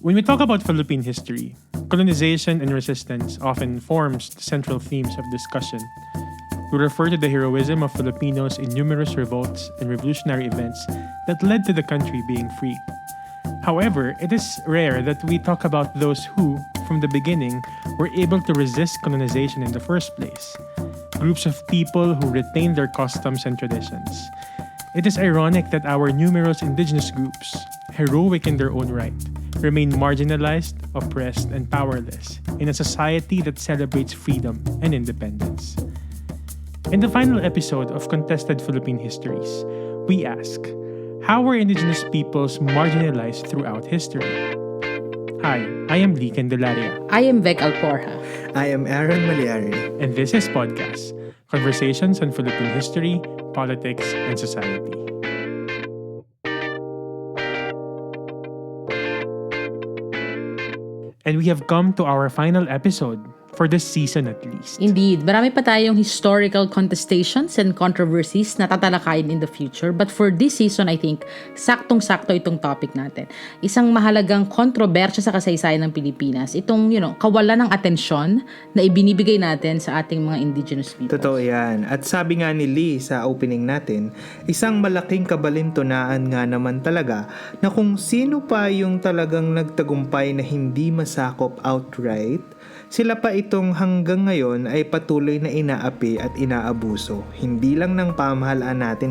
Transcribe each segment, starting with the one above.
When we talk about Philippine history, colonization and resistance often forms the central themes of discussion. We refer to the heroism of Filipinos in numerous revolts and revolutionary events that led to the country being free. However, it is rare that we talk about those who, from the beginning, were able to resist colonization in the first place. Groups of people who retained their customs and traditions. It is ironic that our numerous indigenous groups, heroic in their own right, remain marginalized, oppressed, and powerless in a society that celebrates freedom and independence. In the final episode of Contested Philippine Histories, we ask, how were indigenous peoples marginalized throughout history? Hi, I am Lee Candelaria. I am Vec Alporja. I am Aaron Maliari. And this is Podcast, Conversations on Philippine History, Politics, and Society. And we have come to our final episode, for this season at least. Indeed, marami pa tayong historical contestations and controversies na tatalakayin in the future. But for this season, I think, saktong-sakto itong topic natin. Isang mahalagang kontrobersya sa kasaysayan ng Pilipinas. Itong, kawalan ng atensyon na ibinibigay natin sa ating mga indigenous people. Totoo yan. At sabi nga ni Lee sa opening natin, isang malaking kabalintunaan nga naman talaga na kung sino pa yung talagang nagtagumpay na hindi masakop outright, sila pa itong hanggang ngayon ay patuloy na inaapi at inaabuso. Hindi lang ng pamahalaan natin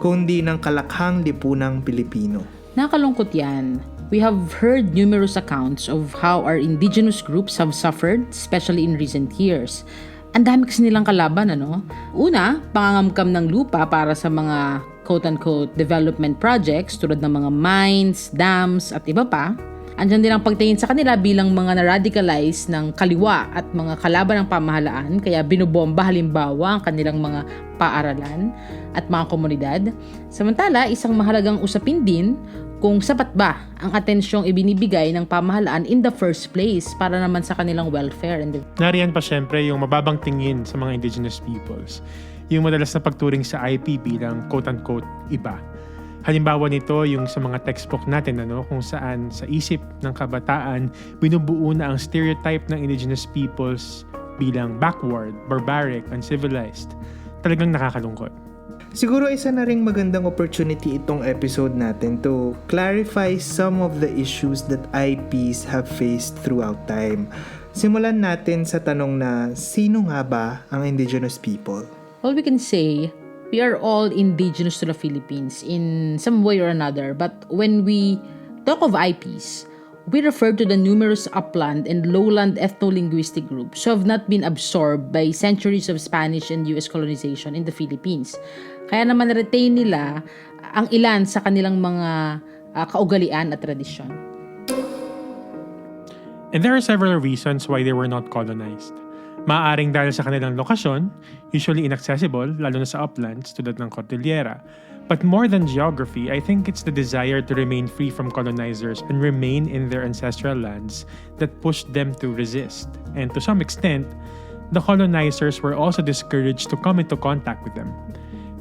kundi ng kalakhang lipunang Pilipino. Nakalungkot yan. We have heard numerous accounts of how our indigenous groups have suffered, especially in recent years. Ang dami kasi nilang kalaban, Una, pangangamkam ng lupa para sa mga quote-unquote development projects tulad ng mga mines, dams, at iba pa. Andiyan din ang pagtingin sa kanila bilang mga na-radicalize ng kaliwa at mga kalaban ng pamahalaan, kaya binobomba halimbawa ang kanilang mga paaralan at mga komunidad. Samantala, isang mahalagang usapin din kung sapat ba ang atensyong ibinibigay ng pamahalaan in the first place para naman sa kanilang welfare. Nariyan pa syempre yung mababang tingin sa mga indigenous peoples. Yung madalas na pagturing sa IP bilang quote-unquote iba. Halimbawa nito yung sa mga textbook natin kung saan sa isip ng kabataan binubuo na ang stereotype ng indigenous peoples bilang backward, barbaric, uncivilized. Talagang nakakalungkot. Siguro isa na ring magandang opportunity itong episode natin to clarify some of the issues that IPs have faced throughout time. Simulan natin sa tanong na sino nga ba ang indigenous people? Well, we can say we are all indigenous to the Philippines in some way or another. But when we talk of IPs, we refer to the numerous upland and lowland ethno-linguistic groups who have not been absorbed by centuries of Spanish and US colonization in the Philippines. Kaya naman retain nila ang ilan sa kanilang mga kaugalian at tradisyon. And there are several reasons why they were not colonized. Maaaring dahil sa kanilang lokasyon, usually inaccessible, lalo na sa uplands tulad ng Cordillera. But more than geography, I think it's the desire to remain free from colonizers and remain in their ancestral lands that pushed them to resist. And to some extent, the colonizers were also discouraged to come into contact with them.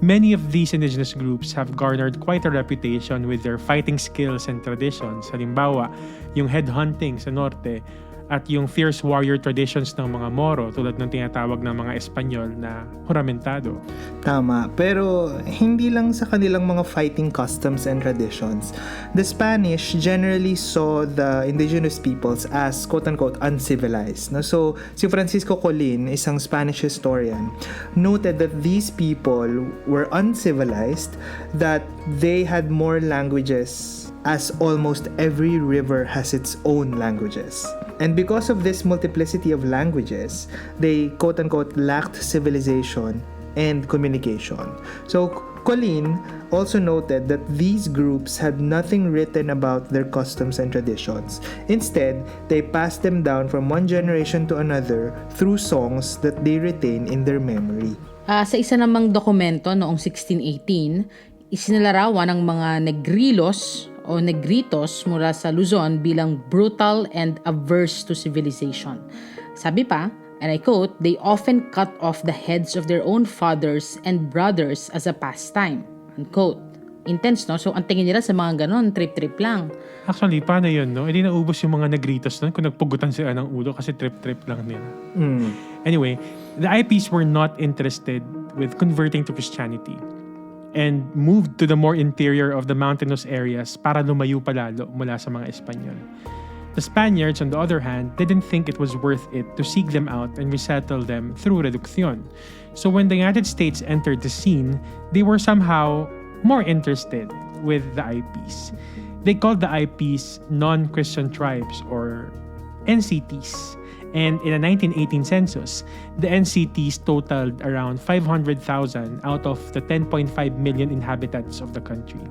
Many of these indigenous groups have garnered quite a reputation with their fighting skills and traditions. Halimbawa, yung headhunting sa norte, at yung fierce warrior traditions ng mga Moro tulad ng tinatawag ng mga Espanyol na juramentado. Tama, pero hindi lang sa kanilang mga fighting customs and traditions. The Spanish generally saw the indigenous peoples as quote-unquote uncivilized. So, si Francisco Colin, isang Spanish historian, noted that these people were uncivilized, that they had more languages as almost every river has its own languages. And because of this multiplicity of languages, they quote-unquote lacked civilization and communication. So Colin also noted that these groups had nothing written about their customs and traditions. Instead, they passed them down from one generation to another through songs that they retain in their memory. Sa isa namang dokumento noong 1618, isinalarawan ng mga Negrilos o Negritos mula sa Luzon bilang brutal and averse to civilization. Sabi pa, and I quote, "They often cut off the heads of their own fathers and brothers as a pastime." Unquote. intense, no? So, ang tingin nila sa mga ganon, trip-trip lang. Actually, paano yun, no? Hindi naubos yung mga nagritos nun kung nagpugutan sila ng ulo kasi trip-trip lang nila. Anyway, the IPs were not interested with converting to Christianity and moved to the more interior of the mountainous areas para lumayo palalo mula sa mga Espanyol. The Spaniards, on the other hand, didn't think it was worth it to seek them out and resettle them through reducción. So when the United States entered the scene, they were somehow more interested with the IPs. They called the IPs non-Christian tribes or NCTs. And in a 1918 census, the NCTs totaled around 500,000 out of the 10.5 million inhabitants of the country.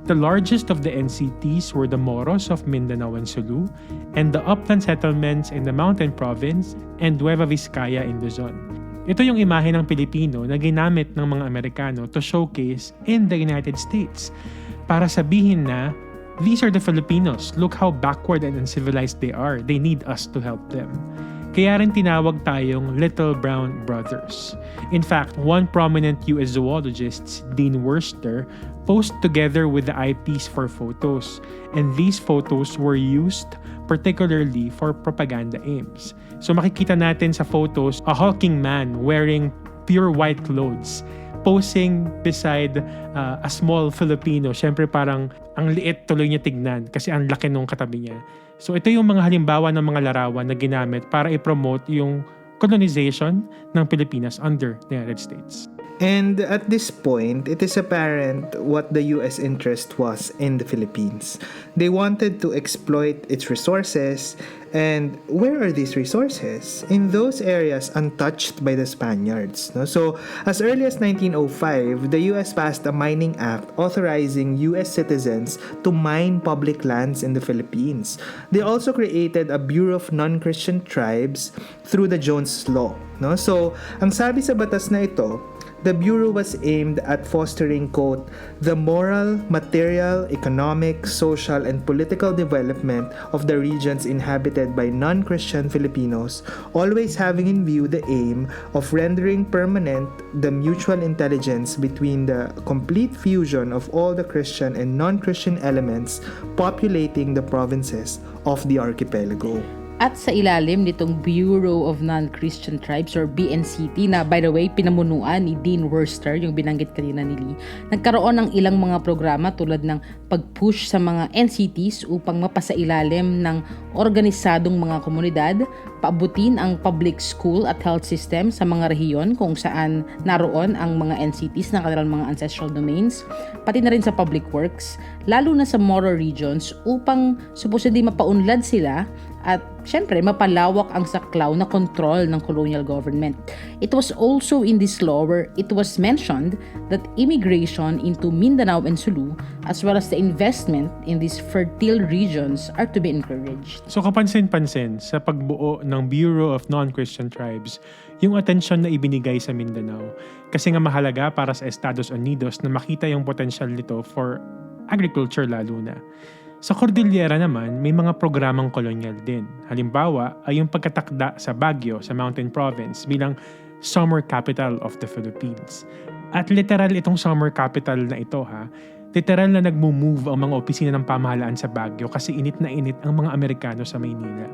The largest of the NCTs were the Moros of Mindanao and Sulu, and the upland settlements in the Mountain Province and Nueva Vizcaya in Luzon. Ito yung imahe ng Pilipino na ginamit ng mga Amerikano to showcase in the United States para sabihin na, these are the Filipinos. Look how backward and uncivilized they are. They need us to help them. Kaya rin tinawag tayong Little Brown Brothers. In fact, one prominent US zoologist, Dean Worcester, posed together with the IPs for photos. And these photos were used particularly for propaganda aims. So makikita natin sa photos a hulking man wearing pure white clothes posing beside a small Filipino. Siyempre parang ang liit tuloy niya tignan kasi ang laki nung katabi niya. So ito yung mga halimbawa ng mga larawan na ginamit para i-promote yung colonization ng Pilipinas under the United States. And at this point, it is apparent what the US interest was in the Philippines. They wanted to exploit its resources. And where are these resources? In those areas untouched by the Spaniards. No? So, as early as 1905, the US passed a mining act authorizing US citizens to mine public lands in the Philippines. They also created a Bureau of Non-Christian Tribes through the Jones Law. No? So, ang sabi sa batas na ito, the Bureau was aimed at fostering, quote, the moral, material, economic, social, and political development of the regions inhabited by non-Christian Filipinos, always having in view the aim of rendering permanent the mutual intelligence between the complete fusion of all the Christian and non-Christian elements populating the provinces of the archipelago. At sa ilalim nitong Bureau of Non-Christian Tribes or BNCT na by the way pinamunuan ni Dean Worcester, yung binanggit kanina ni Lee, nagkaroon ng ilang mga programa tulad ng pag-push sa mga NCTs upang mapasailalim ng organisadong mga komunidad, paabutin ang public school at health system sa mga rehiyon kung saan naroon ang mga NCTs na kanilang mga ancestral domains, pati na rin sa public works, lalo na sa Moro regions upang supposedly mapaunlad sila at syempre mapalawak ang saklaw na control ng colonial government. It was also in this law where it was mentioned that immigration into Mindanao and Sulu as well as the investment in these fertile regions are to be encouraged. So kapansin-pansin sa pagbuo ng Bureau of Non-Christian Tribes yung atensyon na ibinigay sa Mindanao kasi nga mahalaga para sa Estados Unidos na makita yung potensyal nito for agriculture lalo na. Sa Cordillera naman, may mga programang kolonyal din. Halimbawa ay yung pagkatakda sa Baguio sa Mountain Province bilang summer capital of the Philippines. At literal itong summer capital na ito literal na nagmo-move ang mga opisina ng pamahalaan sa Baguio kasi init na init ang mga Amerikano sa Maynila.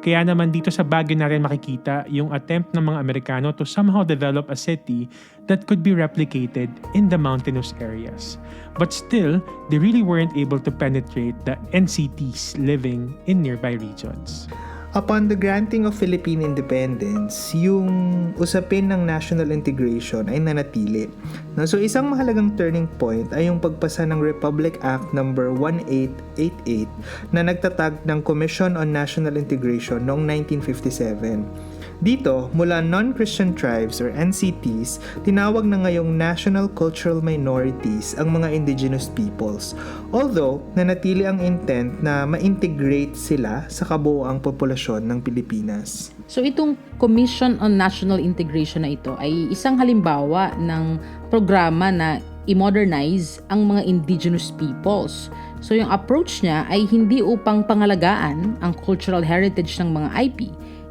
Kaya naman dito sa Baguio natin makikita yung attempt ng mga Amerikano to somehow develop a city that could be replicated in the mountainous areas. But still, they really weren't able to penetrate the NCTs living in nearby regions. Upon the granting of Philippine independence, yung usapin ng national integration ay nanatili. No? So isang mahalagang turning point ay yung pagpasa ng Republic Act No. 1888 na nagtatag ng Commission on National Integration noong 1957. Dito, mula non-Christian tribes or NCTs, tinawag na ngayong National Cultural Minorities ang mga indigenous peoples. Although, nanatili ang intent na ma-integrate sila sa kabuoang populasyon ng Pilipinas. So itong Commission on National Integration na ito ay isang halimbawa ng programa na i-modernize ang mga indigenous peoples. So yung approach niya ay hindi upang pangalagaan ang cultural heritage ng mga IP.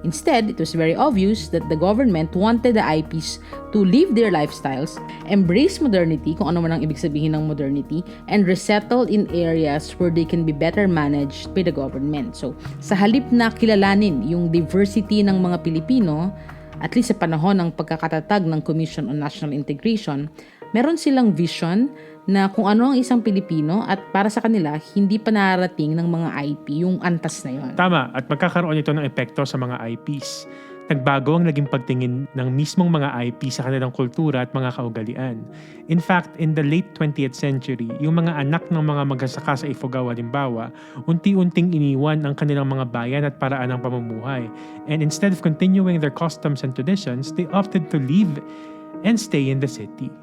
Instead, it was very obvious that the government wanted the IPs to live their lifestyles, embrace modernity, kung ano man ang ibig sabihin ng modernity, and resettle in areas where they can be better managed by the government. So, sa halip na kilalanin yung diversity ng mga Pilipino, at least sa panahon ng pagkakatatag ng Commission on National Integration, meron silang vision na kung ano ang isang Pilipino at para sa kanila, hindi pa nararating ng mga IP yung antas na yon. Tama, at magkakaroon ito ng epekto sa mga IPs. Nagbago ang naging pagtingin ng mismong mga IP sa kanilang kultura at mga kaugalian. In fact, in the late 20th century, yung mga anak ng mga magsasaka sa Ifugao halimbawa, unti-unting iniwan ang kanilang mga bayan at paraan ng pamumuhay. And instead of continuing their customs and traditions, they opted to leave and stay in the city.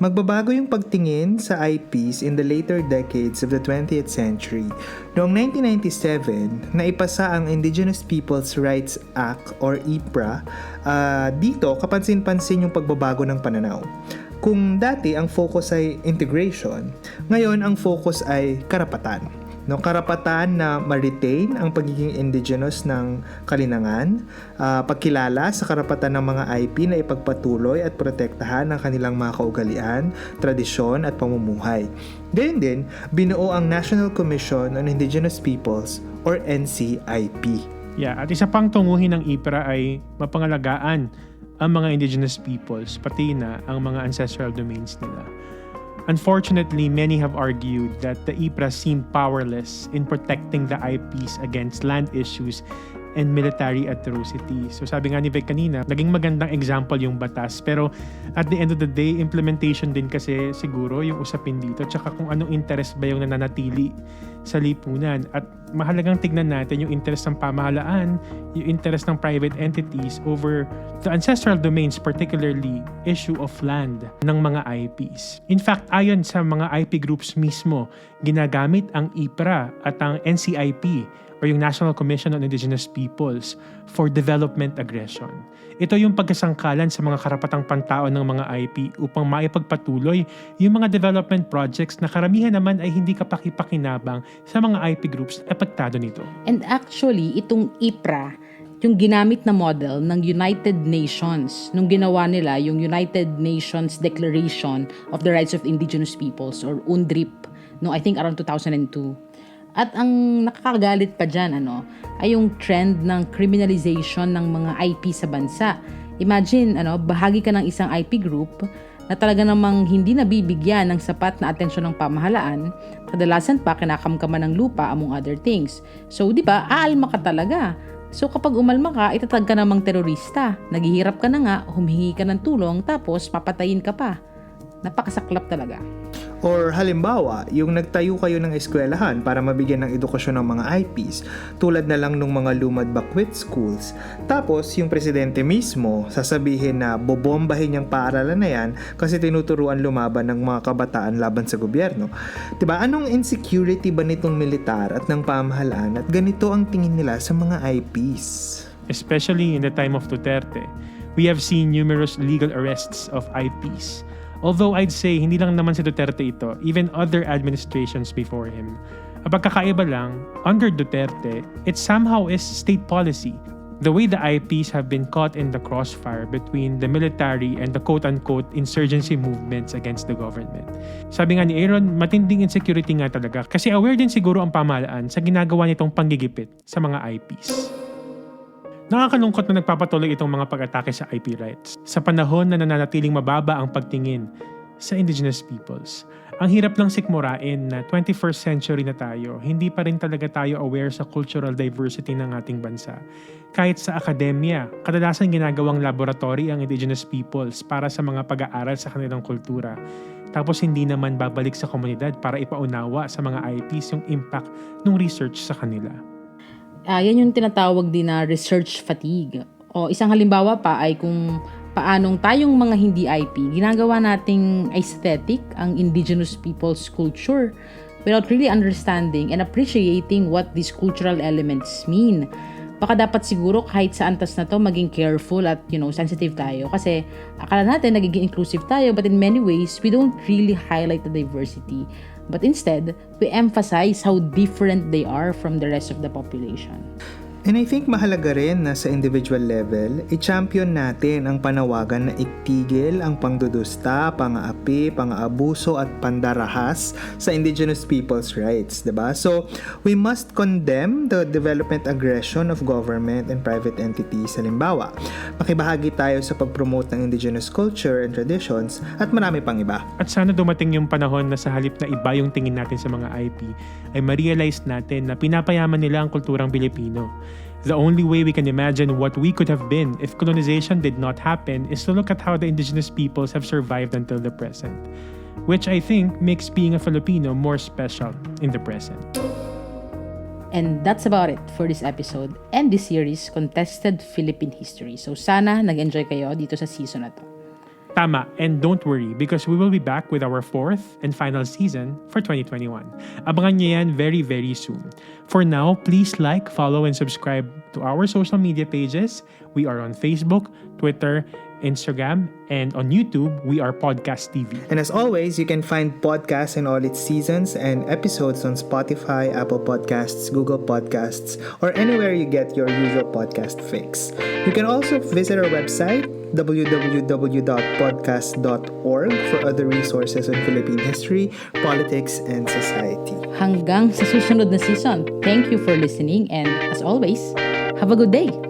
Magbabago yung pagtingin sa IPs in the later decades of the 20th century. Noong 1997, naipasa ang Indigenous Peoples' Rights Act or IPRA. Dito, kapansin-pansin yung pagbabago ng pananaw. Kung dati ang focus ay integration, ngayon ang focus ay karapatan. No, karapatan na ma-retain ang pagiging indigenous ng kalinangan, pagkilala sa karapatan ng mga IP na ipagpatuloy at protektahan ang kanilang mga kaugalian, tradisyon at pamumuhay. Gayun din, binuo ang National Commission on Indigenous Peoples or NCIP. Yeah, at isa pang tunguhin ng IPRA ay mapangalagaan ang mga indigenous peoples, pati na ang mga ancestral domains nila. Unfortunately, many have argued that the IPRA seemed powerless in protecting the IPs against land issues and military atrocity. So sabi nga ni Vic kanina, naging magandang example yung batas. Pero at the end of the day, implementation din kasi siguro yung usapin dito. Tsaka kung anong interest ba yung nananatili sa lipunan. At mahalagang tignan natin yung interest ng pamahalaan, yung interest ng private entities over the ancestral domains, particularly issue of land ng mga IPs. In fact, ayon sa mga IP groups mismo, ginagamit ang IPRA at ang NCIP or yung National Commission on Indigenous Peoples for development aggression. Ito yung pagkasangkalan sa mga karapatang pantao ng mga IP upang maipagpatuloy yung mga development projects na karamihan naman ay hindi kapakipakinabang sa mga IP groups na apektado nito. And actually, itong IPRA, yung ginamit na model ng United Nations, nung ginawa nila yung United Nations Declaration of the Rights of Indigenous Peoples or UNDRIP, no, I think around 2002. At ang nakakagalit pa dyan, ay yung trend ng criminalization ng mga IP sa bansa. Imagine, bahagi ka ng isang IP group na talaga namang hindi nabibigyan ng sapat na atensyon ng pamahalaan, kadalasan pa kinakamkaman ng lupa among other things. So, di ba, aalma ka talaga. So, kapag umalma ka, itatag ka namang terorista. Naghihirap ka na nga, humihingi ka ng tulong, tapos papatayin ka pa. Napakasaklap talaga. Or halimbawa, yung nagtayo kayo ng eskwelahan para mabigyan ng edukasyon ng mga IPs, tulad na lang ng mga lumad bakwit schools. Tapos, yung presidente mismo, sasabihin na bobombahin yung paaralan na yan kasi tinuturuan lumaban ng mga kabataan laban sa gobyerno. Diba? Anong insecurity ba nitong militar at ng pamahalaan at ganito ang tingin nila sa mga IPs? Especially in the time of Duterte, we have seen numerous legal arrests of IPs. Although I'd say, hindi lang naman si Duterte ito, even other administrations before him. Ang pagkakaiba lang, under Duterte, it somehow is state policy. The way the IPs have been caught in the crossfire between the military and the quote-unquote insurgency movements against the government. Sabi nga ni Aaron, matinding insecurity nga talaga kasi aware din siguro ang pamahalaan sa ginagawa nitong panggigipit sa mga IPs. Nakakalungkot na nagpapatuloy itong mga pag-atake sa IP rights sa panahon na nananatiling mababa ang pagtingin sa indigenous peoples. Ang hirap lang sikmurain na 21st century na tayo, hindi pa rin talaga tayo aware sa cultural diversity ng ating bansa. Kahit sa akademya, kadalasan ginagawang laboratory ang indigenous peoples para sa mga pag-aaral sa kanilang kultura. Tapos hindi naman babalik sa komunidad para ipaunawa sa mga IPs yung impact ng research sa kanila. Yan yung tinatawag din na research fatigue. O isang halimbawa pa ay kung paanong tayong mga hindi IP, ginagawa nating aesthetic ang indigenous people's culture without really understanding and appreciating what these cultural elements mean. Baka dapat siguro kahit sa antas na to maging careful at sensitive tayo kasi akala natin nagiging inclusive tayo but in many ways we don't really highlight the diversity. But instead, we emphasize how different they are from the rest of the population. And I think mahalaga rin na sa individual level, i-champion natin ang panawagan na itigil ang pangdudusta, pang-aapi, pang-aabuso at pandarahas sa indigenous people's rights, diba? So, we must condemn the development aggression of government and private entities. Halimbawa, makibahagi tayo sa pag-promote ng indigenous culture and traditions at marami pang iba. At sana dumating yung panahon na sa halip na iba yung tingin natin sa mga IP, ay ma-realize natin na pinapayaman nila ang kulturang Pilipino. The only way we can imagine what we could have been if colonization did not happen is to look at how the indigenous peoples have survived until the present, which I think makes being a Filipino more special in the present. And that's about it for this episode and this series, Contested Philippine History. So sana nag-enjoy kayo dito sa season na to. Tama, and don't worry because we will be back with our 4th and final season for 2021. Abangan niyo yan very, very soon. For now, please like, follow, and subscribe to our social media pages. We are on Facebook, Twitter, Instagram, and on YouTube, we are Podcast TV. And as always, you can find podcasts in all its seasons and episodes on Spotify, Apple Podcasts, Google Podcasts, or anywhere you get your usual podcast fix. You can also visit our website, www.podcast.org, for other resources on Philippine history, politics, and society. Hanggang sa susunod na season, thank you for listening and as always, have a good day!